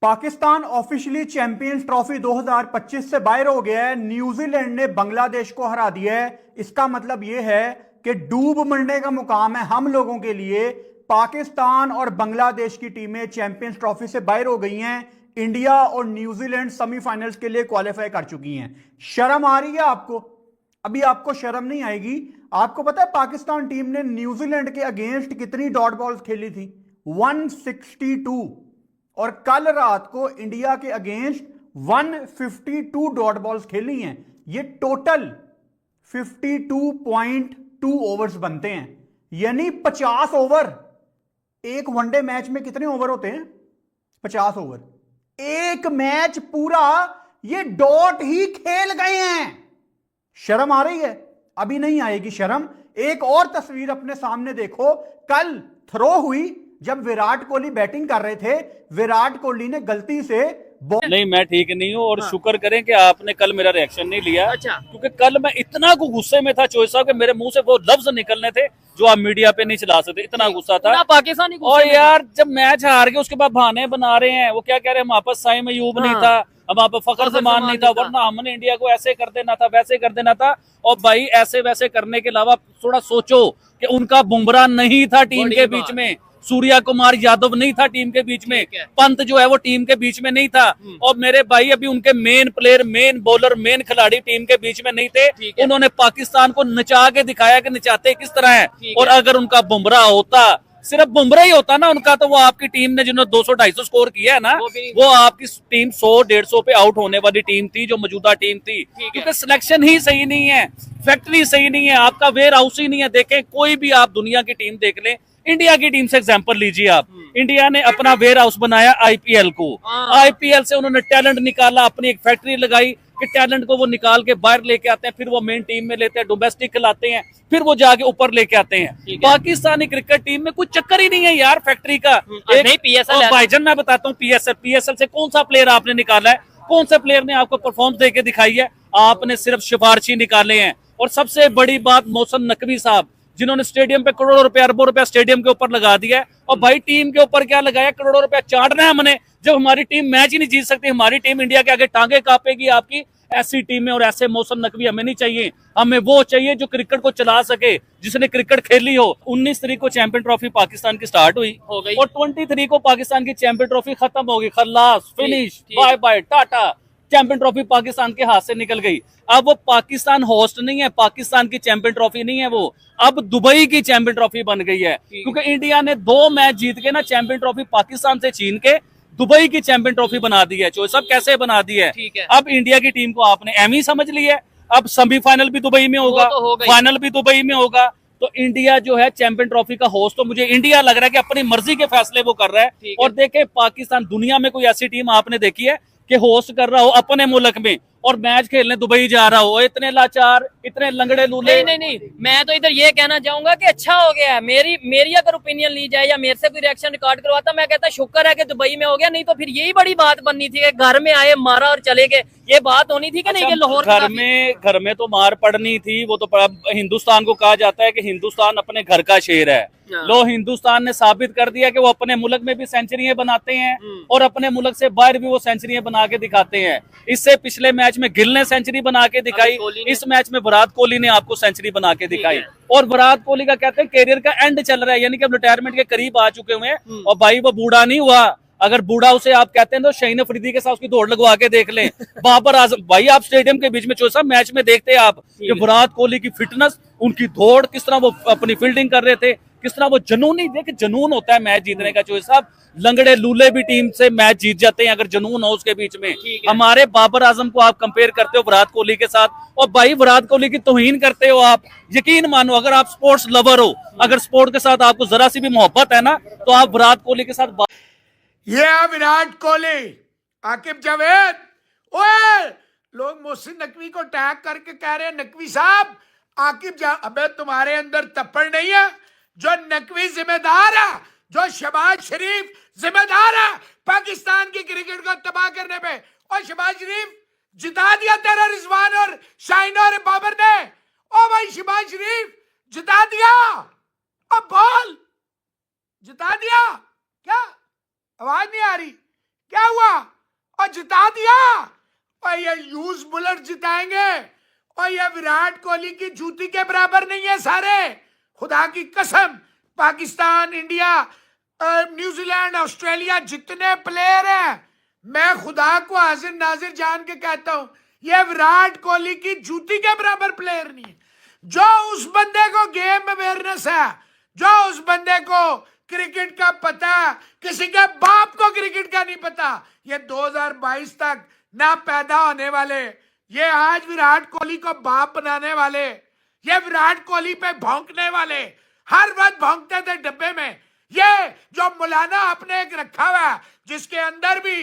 Pakistan officially champions trophy 2025 से बाहर हो गया है। न्यूजीलैंड ने बांग्लादेश को हरा दिया है। इसका मतलब यह है कि डूब मरने का मुकाम है हम लोगों के लिए। पाकिस्तान और बांग्लादेश की टीमें चैंपियंस ट्रॉफी से बाहर हो गई हैं। इंडिया और न्यूजीलैंड सेमीफाइनल्स के लिए क्वालिफाई कर चुकी हैं। शर्म आ रही है आपको? अभी आपको शर्म नहीं आएगी। आपको पता है पाकिस्तान टीम ने न्यूजीलैंड के अगेंस्ट कितनी डॉट बॉल्स खेली थी? 162। और कल रात को इंडिया के अगेंस्ट 152 डॉट बॉल्स खेली हैं। ये टोटल 52.2 ओवर्स बनते हैं, यानी 50 ओवर। एक वनडे मैच में कितने ओवर होते हैं? 50 ओवर। एक मैच पूरा ये डॉट ही खेल गए हैं। शर्म आ रही है? अभी नहीं आएगी शर्म। एक और तस्वीर अपने सामने देखो। कल थ्रो हुई जब विराट कोहली बैटिंग कर रहे थे। विराट कोहली ने गलती से नहीं, मैं ठीक नहीं हूँ और शुक्र करें कि आपने कल मेरा रिएक्शन नहीं लिया। अच्छा। क्योंकि कल मैं इतना को गुस्से में था चोई साहब कि मेरे मुंह से वो लफ्ज निकलने थे जो आप मीडिया पे नहीं चला सकते, इतना गुस्सा था। पाकिस्तानी और यार जब मैच हार गए उसके बाद बहाने बना रहे हैं। वो क्या कह रहे हैं, हमारे पास साइम अयूब नहीं था, हमारे पास फखर जमान नहीं था, वरना हमने इंडिया को ऐसे कर देना था, वैसे कर देना था। और भाई ऐसे वैसे करने के अलावा थोड़ा सोचो कि उनका बुमराह नहीं था टीम के बीच में, सूर्या कुमार यादव नहीं था टीम के बीच में, पंत जो है वो टीम के बीच में नहीं था। और मेरे भाई अभी उनके main player, main bowler, main खिलाड़ी टीम के बीच में नहीं थे। उन्होंने पाकिस्तान को नचा के दिखाया कि नचाते किस तरह है। और अगर उनका बुमराह होता, सिर्फ बुमराह ही होता ना उनका, तो वो आपकी टीम ने जिन्होंने 200-250 स्कोर किया है ना, वो आपकी टीम 100-150 पे आउट होने वाली टीम थी, जो मौजूदा टीम थी। क्योंकि सिलेक्शन ही सही नहीं है, फैक्ट्री सही नहीं है, आपका वेयर हाउस ही नहीं है। देखें कोई भी आप दुनिया की टीम देख लें, इंडिया की टीम से एग्जांपल लीजिए आप। इंडिया ने अपना वेयर हाउस बनाया आईपीएल को, आईपीएल से उन्होंने टैलेंट निकाला, अपनी एक फैक्ट्री लगाई कि टैलेंट को वो निकाल के बाहर लेके आते हैं, फिर वो मेन टीम में लेते हैं, डोमेस्टिक खिलाते हैं, फिर वो जाके ऊपर लेके आते हैं। पाकिस्तानी क्रिकेट टीम में कुछ चक्कर ही नहीं है यार फैक्ट्री का। नहीं पीएसएल भाईजान मैं बताता हूँ, पीएसएल से कौन सा प्लेयर आपने निकाला है? कौन सा प्लेयर ने आपको परफॉर्मेंस देके दिखाई है? आपने सिर्फ सिफारशी निकाले हैं। और सबसे बड़ी बात, मोहसिन नकवी साहब जिन्होंने स्टेडियम पे करोड़ों रुपया, अरबों रुपया स्टेडियम के ऊपर लगा दिया है। और भाई टीम के ऊपर क्या लगाया? करोड़ों रुपया चाटना है हमने, जब हमारी टीम मैच ही नहीं जीत सकती। हमारी टीम इंडिया के आगे टांगे कांपेगी आपकी। ऐसी टीमें और ऐसे मोहसिन नकवी हमें नहीं चाहिए। हमें वो चाहिए जो क्रिकेट को चला सके, जिसने क्रिकेट खेली हो। 19 तारीख को चैंपियन ट्रॉफी पाकिस्तान की स्टार्ट हुई हो गई, और 23 को पाकिस्तान की चैंपियन ट्रॉफी खत्म हो गई। खल्लास, फिनिश, बाय बाय, टाटा। चैंपियन ट्रॉफी पाकिस्तान के हाथ से निकल गई। अब वो पाकिस्तान होस्ट नहीं है, पाकिस्तान की चैंपियन ट्रॉफी नहीं है वो, अब दुबई की चैंपियन ट्रॉफी बन गई है। क्योंकि इंडिया ने 2 मैच जीत के ना चैंपियन ट्रॉफी पाकिस्तान से छीन के दुबई की चैंपियन ट्रॉफी बना दी है। चो सब कैसे बना दी है? अब इंडिया की टीम को आपने एम ही समझ लिया है। अब सेमीफाइनल भी दुबई में होगा, फाइनल भी दुबई में होगा। तो इंडिया जो है चैंपियन ट्रॉफी का होस्ट, तो मुझे इंडिया लग रहा है कि अपनी मर्जी के फैसले वो कर रहा है। और देखे पाकिस्तान, दुनिया में कोई ऐसी टीम आपने देखी है कि होस्ट कर रहा हो अपने मुल्क में और मैच खेलने दुबई जा रहा हो? इतने लाचार, इतने लंगड़े लूले। नहीं, मैं तो इधर ये कहना चाहूंगा कि अच्छा हो गया है। मेरी अगर ओपिनियन ली जाए या मेरे से कोई रिएक्शन रिकॉर्ड करवाता, मैं कहता शुक्र है कि दुबई में हो गया। नहीं तो फिर यही बड़ी बात बननी थी कि घर में आए, मारा और चले गए। ये बात होनी थी कि नहीं कि लाहौर घर में तो मार पड़नी थी। वो तो हिंदुस्तान को कहा जाता है कि हिंदुस्तान अपने घर का शेर है। लो, हिंदुस्तान ने साबित कर दिया कि वो अपने मुल्क में भी सेंचुरियां बनाते हैं और अपने मुल्क से बाहर भी वो सेंचुरियां बना के दिखाते हैं। इससे पिछले मैच में गिल ने सेंचुरी बना के दिखाई, इस मैच में विराट कोहली ने आपको सेंचुरी बना के दिखाई। और विराट कोहली का कहते हैं कैरियर का एंड चल रहा है, यानी कि अब रिटायरमेंट के करीब आ चुके हुए हैं। और भाई वो बूढ़ा नहीं हुआ। अगर बूढ़ा उसे आप कहते हैं तो शाहीन अफरीदी के साथ उसकी दौड़ लगवा के देख लें। बाबर आजम, भाई आप स्टेडियम के बीच में चौसा मैच में देखते हैं आप कि विराट कोहली की फिटनेस, उनकी दौड़, किस तरह वो अपनी फील्डिंग कर रहे थे, किस तरह वो जुनून, देखे जुनून होता है मैच जीतने का। चौधरी साहब लंगड़े लूले भी टीम से मैच जीत जाते हैं अगर जुनून हो उसके बीच में। हमारे बाबर आजम को आप कंपेयर करते हो विराट कोहली के साथ, और भाई विराट कोहली की तौहीन करते हो आप। यकीन मानो, अगर आप स्पोर्ट्स लवर हो, अगर स्पोर्ट के साथ आपको जरा सी भी मोहब्बत है ना, तो आप विराट कोहली के साथ। ये है विराट कोहली, आकिब जावेद। ओए लोग मोहसिन नकवी को टैग करके कह रहे हैं नकवी साहब अबे तुम्हारे अंदर तप्पड़ नहीं है? जो नकवी जिम्मेदार है, जो शहबाज शरीफ जिम्मेदार है पाकिस्तान की क्रिकेट को तबाह करने पे। और शहबाज शरीफ जिता दिया तेरा रिजवान और शाहीन और बाबर ने। ओ भाई शहबाज शरीफ जिता दिया, अब बोल, जिता दिया क्या? आवाज नहीं आ रही? क्या हुआ? और जिता दिया। और ये यूज बुलर जिताएंगे। और ये विराट कोहली की जूती के बराबर नहीं है सारे, खुदा की कसम। पाकिस्तान, इंडिया, न्यूजीलैंड, ऑस्ट्रेलिया जितने प्लेयर हैं, मैं खुदा को हाजिर नाजिर जान के कहता हूं, ये विराट कोहली की जूती के बराबर प्लेयर नहीं है। जो उस बंदे को गेम अवेयरनेस है, जो उस बंदे को क्रिकेट का पता, किसी के बाप को क्रिकेट का नहीं पता। ये 2022 तक ना पैदा होने वाले, ये आज विराट कोहली को बाप बनाने वाले, ये विराट कोहली पे भौंकने वाले, हर वक्त भौंकते थे डब्बे में। ये जो मौलाना आपने एक रखा हुआ है, जिसके अंदर भी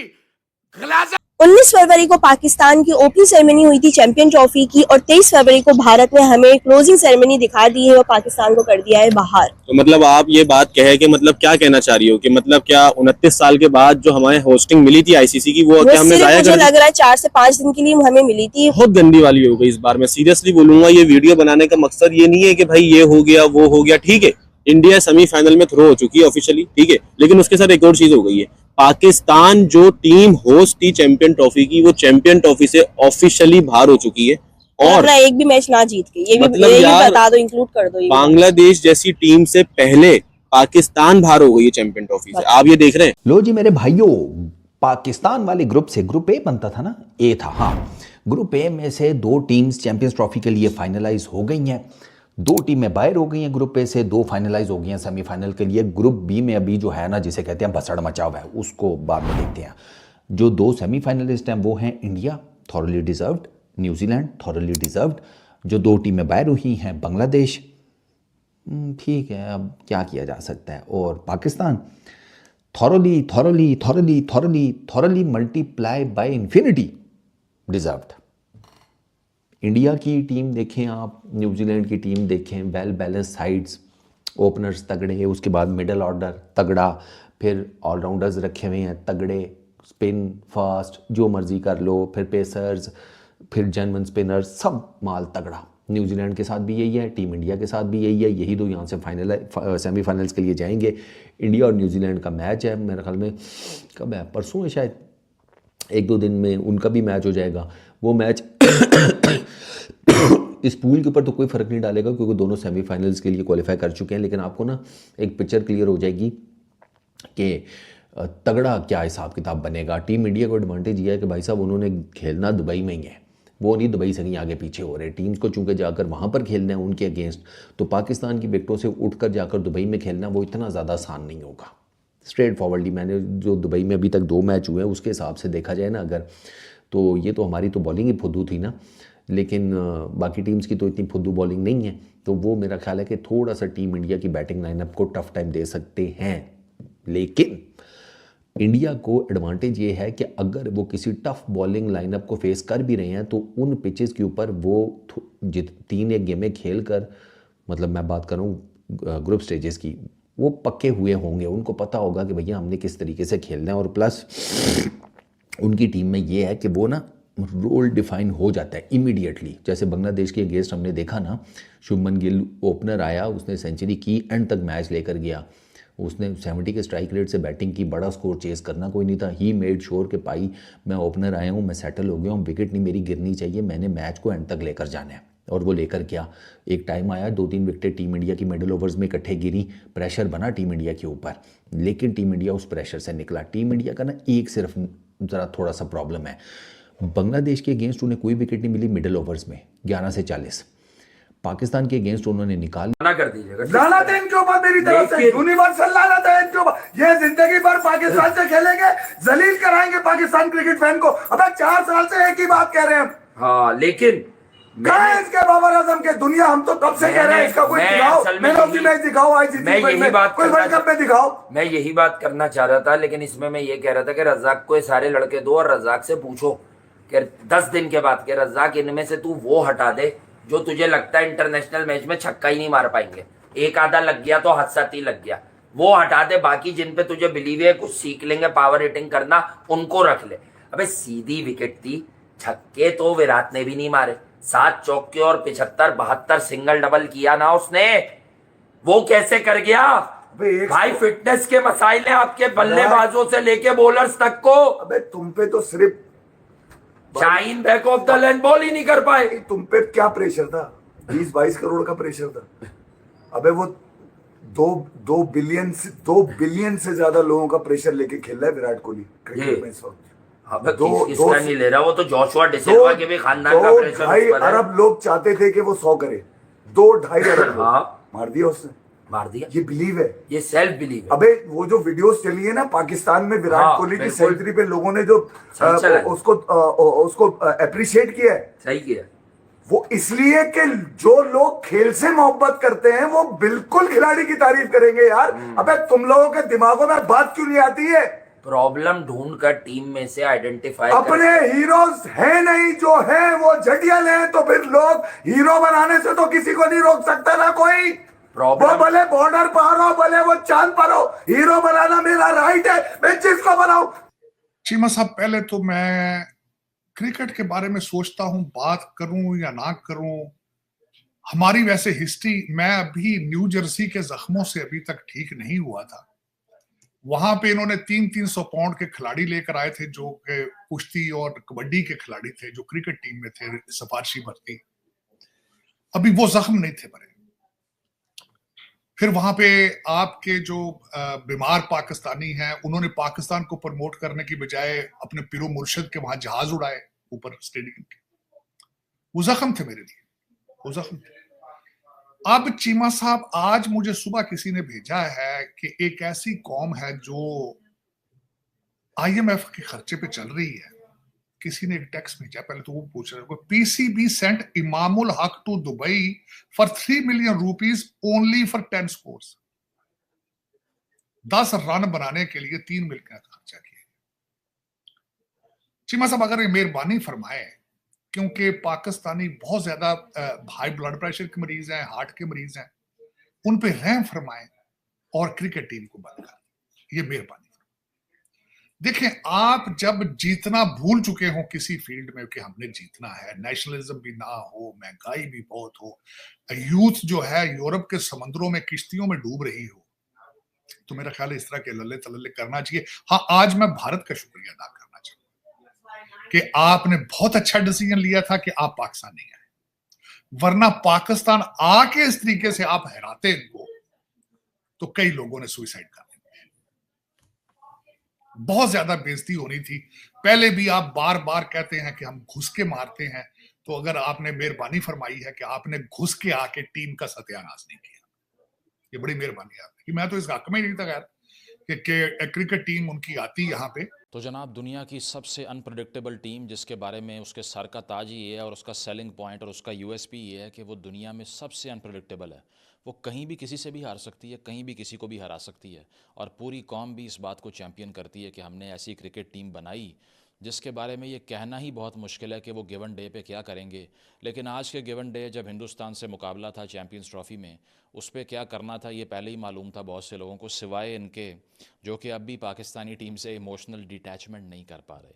गलाजा। 19 फरवरी को पाकिस्तान की ओपनिंग सेरेमनी हुई थी चैंपियन ट्रॉफी की, और 23 फरवरी को भारत ने हमें क्लोजिंग सेरेमनी दिखा दी है और पाकिस्तान को कर दिया है बाहर। तो मतलब आप ये बात कहे कि मतलब क्या कहना चाह रही हो कि मतलब क्या 29 साल के बाद जो हमें होस्टिंग मिली थी आईसीसी की, वो क्या हमने जाया मुझे लग रहा है 4 से 5 दिन के लिए हमें मिली थी। बहुत गंदी वाली हो गई इस बार। मैं सीरियसली बोलूंगा, ये वीडियो बनाने का मकसद ये नहीं है कि भाई ये हो गया वो हो गया। ठीक है, इंडिया सेमीफाइनल में थ्रो हो चुकी है ऑफिशियली, ठीक है, लेकिन उसके साथ एक और चीज हो गई है। पाकिस्तान जो टीम होस्ट थी चैंपियन ट्रॉफी की, वो चैंपियन ट्रॉफी से ऑफिशियली बाहर हो चुकी है। और एक भी मैच ना जीत गई, ये मतलब भी यार, बता दो, इंक्लूड कर दो। बांग्लादेश जैसी टीम से पहले पाकिस्तान बाहर हो गई है चैंपियन ट्रॉफी से। आप ये देख रहे हैं। लो जी मेरे भाइयों, पाकिस्तान वाले ग्रुप से ग्रुप ए बनता था ना, ए था। हाँ, ग्रुप ए में से 2 टीम्स चैंपियंस ट्रॉफी के लिए फाइनलाइज हो गई हैं। 2 टीमें बाहर हो गई हैं ग्रुप ए से, 2 फाइनलाइज हो गई हैं सेमीफाइनल के लिए। ग्रुप बी में अभी जो है ना, जिसे कहते हैं भसड़ मचा हुआ है, उसको बाद में देखते हैं। जो 2 सेमीफाइनलिस्ट हैं वो हैं India, thoroughly deserved, New Zealand, thoroughly deserved. जो 2 टीमें बाहर हुई हैं, बांग्लादेश, ठीक है, अब क्या किया जा सकता है, और Pakistan, thoroughly thoroughly thoroughly thoroughly thoroughly multiply by infinity deserved. India की टीम देखें आप, न्यूजीलैंड की टीम देखें, वेल बैलेंस साइड्स, ओपनर्स तगड़े, उसके बाद मिडल ऑर्डर तगड़ा, फिर ऑलराउंडर्स रखे हुए हैं तगड़े, स्पिन फास्ट जो मर्जी कर लो, फिर पेसर्स, फिर जनवन स्पिनर्स, सब माल तगड़ा। न्यूजीलैंड के साथ भी यही है, टीम इंडिया के साथ भी यही है। यही 2 यहाँ से सेमीफाइनल्स के लिए जाएंगे। इंडिया और न्यूजीलैंड का मैच है मेरे ख्याल में, कब है, परसों है शायद, 1-2 दिन में उनका भी मैच हो जाएगा। वो मैच इस पूल के ऊपर तो कोई फ़र्क नहीं डालेगा, क्योंकि दोनों सेमीफाइनल्स के लिए क्वालिफाई कर चुके हैं। लेकिन आपको ना एक पिक्चर क्लियर हो जाएगी कि तगड़ा क्या हिसाब किताब बनेगा। टीम इंडिया को एडवांटेज ये है कि भाई साहब उन्होंने खेलना दुबई में ही है, वो नहीं दुबई से कहीं आगे पीछे हो रहे। टीम्स को चूँकि जाकर वहाँ पर खेलना है उनके अगेंस्ट, तो पाकिस्तान की विकेटों से उठकर जाकर दुबई में खेलना वो इतना ज़्यादा आसान नहीं होगा। स्ट्रेट फॉरवर्डली मैंने जो दुबई में अभी तक 2 मैच हुए हैं उसके हिसाब से देखा जाए ना अगर, तो ये तो हमारी तो बॉलिंग ही फुद्दू थी ना, लेकिन बाकी टीम्स की तो इतनी फुद्दू बॉलिंग नहीं है। तो वो मेरा ख्याल है कि थोड़ा सा टीम इंडिया की बैटिंग लाइनअप को टफ टाइम दे सकते हैं। लेकिन इंडिया को एडवांटेज ये है कि अगर वो किसी टफ बॉलिंग लाइनअप को फेस कर भी रहे हैं, तो उन पिचेस के ऊपर वो 3-1 गेमें खेल कर, मतलब मैं बात कर रहा हूँ ग्रुप स्टेजेस की, वो पक्के हुए होंगे। उनको पता होगा कि भैया हमने किस तरीके से खेलना है। और प्लस उनकी टीम में ये है कि वो ना रोल डिफाइन हो जाता है इमीडिएटली। जैसे बांग्लादेश के अगेंस्ट हमने देखा ना, शुभमन गिल ओपनर आया, उसने सेंचुरी की, एंड तक मैच लेकर गया, उसने 70 के स्ट्राइक रेट से बैटिंग की, बड़ा स्कोर चेस करना कोई नहीं था। ही मेड श्योर कि भाई मैं ओपनर आया हूँ, मैं सेटल हो गया हूँ, विकेट नहीं मेरी गिरनी चाहिए, मैंने मैच को एंड तक लेकर जाना है। और वो लेकर क्या, एक टाइम आया 2-3 विकेटें टीम इंडिया की मिडल ओवर्स में इकट्ठे गिरी, प्रेशर बना टीम इंडिया के ऊपर, लेकिन टीम इंडिया उस प्रेशर से निकला। टीम इंडिया का ना एक सिर्फ ज़रा थोड़ा सा प्रॉब्लम है, बांग्लादेश के अगेंस्ट उन्हें कोई विकेट नहीं मिली मिडल ओवर्स में 11 से 40। पाकिस्तान के अगेंस्ट उन्होंने निकाल कर दीजिएगा। लानत है इनके ऊपर मेरी तरफ से, यूनिवर्सल लानत है इनके ऊपर। ये जिंदगी भर पाकिस्तान से खेलेंगे, जलील कराएंगे पाकिस्तान क्रिकेट फैन को। अबे 4 साल से एक ही बात कह रहे हैं। हाँ, लेकिन इसके बाबर आजम के दुनिया हम तो कब से कह रहे हैं, इसका कोई दिखाओ, मैन ऑफ द मैच दिखाओ, मैं यही बात कोई वर्ल्ड कप में दिखाओ। मैं यही बात करना चाह रहा था, लेकिन इसमें मैं ये कह रहा था कि रज़ाक को ये सारे लड़के दो और रज़ाक से पूछो कि 10 दिन के बाद के रज़ाक इनमें से तू वो हटा दे जो तुझे लगता है इंटरनेशनल मैच में छक्का ही नहीं मार पाएंगे। एक आधा लग गया तो हद लग गया, वो हटा दे। बाकी जिन पे तुझे बिलीव है कुछ सीख लेंगे पावर हिटिंग करना, उनको रख ले। अबे सीधी विकेट थी, छक्के तो विराट ने भी नहीं मारे, 7 चौके और 75-72 सिंगल डबल किया ना उसने, वो कैसे कर गया? भाई फिटनेस के मसाइल हैं आपके बल्लेबाजों से लेके बॉलर्स तक को। अबे तुम पे तो सिर्फ Shaheen back of the line ball ही नहीं कर पाए। तुम पे क्या प्रेशर था? 20-22 करोड़ का प्रेशर था। अबे वो 2 बिलियन से ज्यादा लोगों का प्रेशर लेके खेल रहा है विराट कोहली क्रिकेट में इस वक्त। किसका नहीं ले रहा, वो तो जोशुआ डिसिल्वा के भी खानदान का प्रेशर 2.5 अरब लोग चाहते थे कि वो 100 करे। 2.5 अरब मार दिया उसने, मार दिया। ये बिलीव है, ये सेल्फ बिलीव है। अबे वो जो वीडियोस चली है ना पाकिस्तान में विराट कोहली की सेंचुरी पे लोगों ने जो उसको अप्रिशिएट किया है, सही किया, वो इसलिए कि जो लोग खेल से मोहब्बत करते हैं वो बिल्कुल खिलाड़ी की तारीफ करेंगे यार। अबे तुम लोगों के दिमागों में बात क्यों नहीं आती है? प्रॉब्लम ढूंढ कर टीम में से आइडेंटिफाई अपने हीरोज है नहीं, जो है वो जटिल है, तो फिर लोग हीरो बनाने से तो किसी को नहीं रोक सकता ना कोई। वो भले बॉर्डर पार हो, भले वो चांद पर हो, हीरो बनाना मेरा राइट है, मैं जिसको बनाऊं। चीमा साहब, पहले तो मैं क्रिकेट के बारे में सोचता हूं बात करूं या ना करूं। हमारी वैसे हिस्ट्री, मैं अभी न्यू जर्सी के जख्मों से अभी तक ठीक नहीं हुआ था। वहां पे इन्होंने 300 पाउंड के खिलाड़ी लेकर आए थे जो कि कुश्ती और कबड्डी के खिलाड़ी थे, जो क्रिकेट टीम में थे, सिफारशी भर्ती। अभी वो जख्म नहीं थे भरे। फिर वहां पे आपके जो बीमार पाकिस्तानी हैं, उन्होंने पाकिस्तान को प्रमोट करने की बजाय अपने पिरो मुर्शद के वहां जहाज उड़ाए ऊपर स्टेडियम के। वो जख्म थे मेरे लिए, वो जख्म थे। अब चीमा साहब, आज मुझे सुबह किसी ने भेजा है कि एक ऐसी कौम है जो IMF के खर्चे पे चल रही है। किसी ने एक टेक्स्ट भेजा, पहले तो वो पूछ रहे, PCB sent Imamul Haq to Dubai for 3 million rupees only for 10 scores. 10 run बनाने के लिए 3 मिलियन का खर्चा किया। चीमा साहब, अगर ये मेहरबानी फरमाए, क्योंकि पाकिस्तानी बहुत ज्यादा हाई ब्लड प्रेशर के मरीज हैं, हार्ट के मरीज हैं, उन पे रहम फरमाए और क्रिकेट टीम को बंद कर, ये मेहरबानी। देखें, आप जब जीतना भूल चुके हो किसी फील्ड में कि हमने जीतना है, नेशनलिज्म भी ना हो, महंगाई भी बहुत हो, यूथ जो है यूरोप के समंदरों में किश्तियों में डूब रही हो, तो मेरा ख्याल है इस तरह के लल्ले तलल्ले करना चाहिए। हाँ, आज मैं भारत का शुक्रिया अदा करना चाहूंगा कि आपने बहुत अच्छा डिसीजन लिया था कि आप पाकिस्तान नहीं आए, वरना पाकिस्तान आके इस तरीके से आप हराते इनको तो कई लोगों ने सुसाइड कर, बहुत ज्यादा बेइज्जती होनी थी। पहले भी आप बार बार कहते हैं कि हम घुस के मारते हैं, तो अगर आपने मेहरबानी फरमाई है कि आपने घुस के आके टीम का सत्यानाश नहीं किया, ये बड़ी मेहरबानी आपकी। मैं तो इस हक में नहीं था यार कि क्रिकेट टीम उनकी आती यहाँ पे। तो जनाब, दुनिया की सबसे अनप्रेडिक्टेबल टीम, जिसके बारे में उसके सर का ताज ही है और उसका सेलिंग पॉइंट और उसका USP ये है कि वो दुनिया में सबसे अनप्रेडिक्टेबल है। वो कहीं भी किसी से भी हार सकती है, कहीं भी किसी को भी हरा सकती है, और पूरी कौम भी इस बात को चैम्पियन करती है कि हमने ऐसी क्रिकेट टीम बनाई जिसके बारे में ये कहना ही बहुत मुश्किल है कि वो गिवन डे पे क्या करेंगे। लेकिन आज के गिवन डे जब हिंदुस्तान से मुकाबला था चैम्पियंस ट्रॉफ़ी में, उस पर क्या करना था ये पहले ही मालूम था बहुत से लोगों को, सिवाय इनके जो कि अब भी पाकिस्तानी टीम से इमोशनल डिटैचमेंट नहीं कर पा रहे।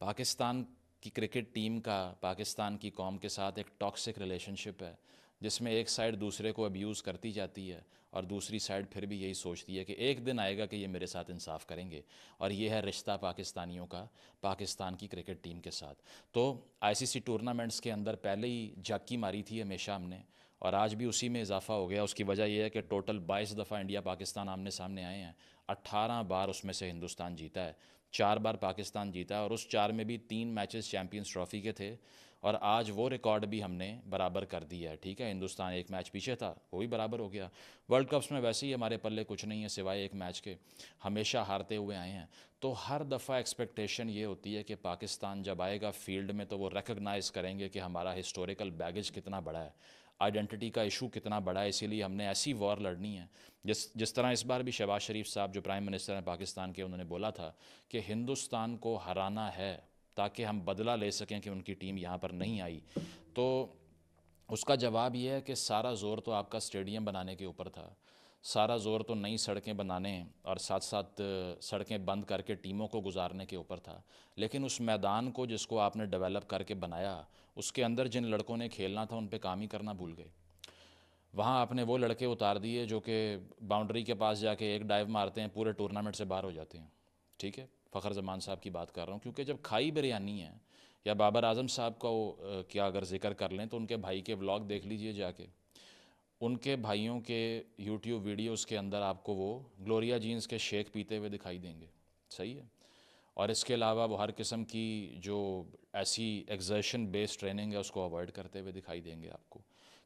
पाकिस्तान की क्रिकेट टीम का पाकिस्तान की कौम के साथ एक टॉक्सिक रिलेशनशिप है, जिसमें एक साइड दूसरे को अब्यूज़ करती जाती है और दूसरी साइड फिर भी यही सोचती है कि एक दिन आएगा कि ये मेरे साथ इंसाफ करेंगे। और ये है रिश्ता पाकिस्तानियों का पाकिस्तान की क्रिकेट टीम के साथ। तो ICC टूर्नामेंट्स के अंदर पहले ही झांकी मारी थी हमेशा हमने, और आज भी उसी में इजाफा हो गया। उसकी वजह यह है कि टोटल 22 दफ़ा इंडिया पाकिस्तान आमने सामने आए हैं, 18 बार उसमें से हिंदुस्तान जीता है, 4 बार पाकिस्तान जीता है, और उस 4 में भी 3 मैचेस चैम्पियंस ट्रॉफ़ी के थे। और आज वो रिकॉर्ड भी हमने बराबर कर दिया है। ठीक है, हिंदुस्तान 1 मैच पीछे था, वो भी बराबर हो गया। वर्ल्ड कप्स में वैसे ही हमारे पल्ले कुछ नहीं है सिवाय 1 मैच के, हमेशा हारते हुए आए हैं। तो हर दफ़ा एक्सपेक्टेशन ये होती है कि पाकिस्तान जब आएगा फील्ड में तो वो रिकग्नाइज़ करेंगे कि हमारा हिस्टोरिकल बैगेज कितना बड़ा है, आइडेंटिटी का इशू कितना बड़ा है। इसीलिए हमने ऐसी वॉर लड़नी है जिस तरह इस बार भी शहबाज शरीफ साहब जो प्राइम मिनिस्टर हैं पाकिस्तान के, उन्होंने बोला था कि हिंदुस्तान को हराना है ताकि हम बदला ले सकें कि उनकी टीम यहाँ पर नहीं आई। तो उसका जवाब ये है कि सारा ज़ोर तो आपका स्टेडियम बनाने के ऊपर था, सारा ज़ोर तो नई सड़कें बनाने और साथ साथ सड़कें बंद करके टीमों को गुजारने के ऊपर था। लेकिन उस मैदान को जिसको आपने डेवलप करके बनाया, उसके अंदर जिन लड़कों ने खेलना था उन पे काम ही करना भूल गए। वहाँ आपने वो लड़के उतार दिए जो कि बाउंड्री के पास जाके एक डाइव मारते हैं, पूरे टूर्नामेंट से बाहर हो जाते हैं। ठीक है, फ़खर जमान साहब की बात कर रहा हूँ, क्योंकि जब खाई बिरयानी है, या बाबर आजम साहब का क्या अगर जिक्र कर लें तो उनके भाई के व्लॉग देख लीजिए जाके, उनके भाइयों के यूट्यूब वीडियोस के अंदर आपको वो ग्लोरिया जीन्स के शेक पीते हुए दिखाई देंगे। सही है। और इसके अलावा वो हर किस्म की जो ऐसी एक्सर्शन बेस्ड ट्रेनिंग है उसको अवॉइड करते हुए दिखाई देंगे आपको।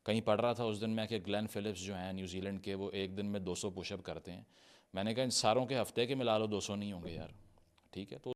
कहीं पढ़ रहा था उस दिन मैं कि ग्लेन फिलिप्स जो हैं न्यूजीलैंड के, वो एक दिन में 200 पुशअप करते हैं। मैंने कहा इन सारों के हफ्ते के मिला लो 200 नहीं होंगे यार। ठीक है, तो